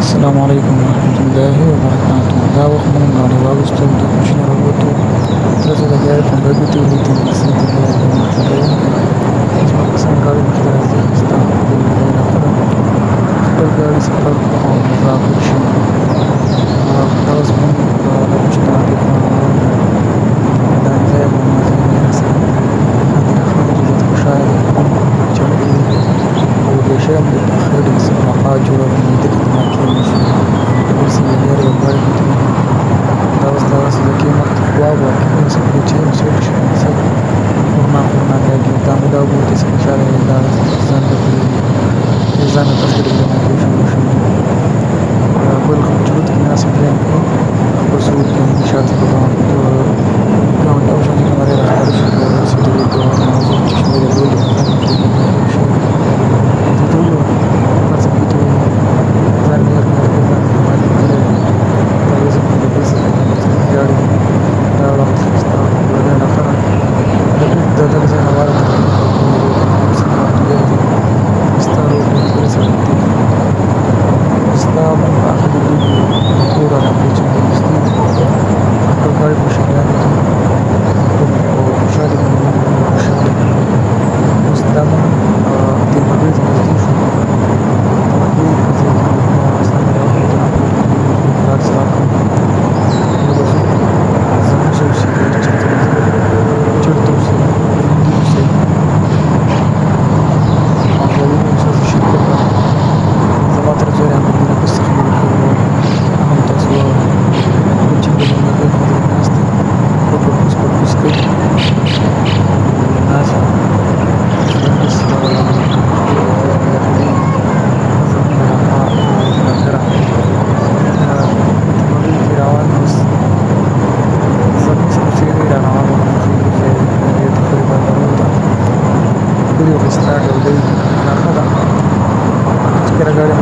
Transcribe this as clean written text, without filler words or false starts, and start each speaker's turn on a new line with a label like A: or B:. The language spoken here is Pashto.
A: السلام عليكم ورحمة الله وبركاته. دا وخت موږ نړیوالو ستونزو ته کوچني راووتو. تر اوسه د ګاډي تمباکو تولیدونکي سیدي موټروونکي ځمکه سم ګاډي مخې ته راځي اخیسته د لومړۍ علاقه ده. خپل ګاډي سفر او مزاح وشي. دا زموږ له کوچنیانو ټیکنالوژۍ دا ځای به موازنې رسوي. هغې خلک ډېر خوشحاله دي چمتو دي او ریشه هم د تخیل د صفحات جوړوي لیدلې د واقع نشي ټول سیلانیان یو ګاډي کې دي. دا اوس دغسې د قیمت واو واقعي مسئلې چې یو څوک شي مثلا خورنا لګي دا مو دا وګورئ چې خوشحاله یې دا ځان ته کړي ځان ته تاسو ډېر نږدې شروع شوي بل خروجات که ناس می‌بینیم که خصوص انشاءات کدام گاونډیان شان چې کومه راخبر شي چې د موضوع چې شمېر یې لوی د ټولو فرض کړئ چې ځان مېر ځان مالي کړی دا یو زموږ د بل څه ګاډي دا وخت اخیسته لوړې علاقه ده د دغه ځای هواره ده ستا روډ ډېر سړک دی ستا اخري برید کور علاقې چې نږدې دي خپل ګاډي په شیان دي او خوشحالي خوشحالي اوس دا موږ دې مګړۍ ته نږدې شو د مګړۍ په ځای کې سره راغلو لار سره کړو زموږ څه اوسي ګاډي چېرته راځي چېرته اوسئ ژوندي اوسئ همکاري مو ستاسو شرکت ده زما تر زوی همکاري په څه خبرې کوي هم تاسو واورئ کوم چې په مګړۍ باندې ناست دی پرپوس کوي ناست بس Kira-kira yang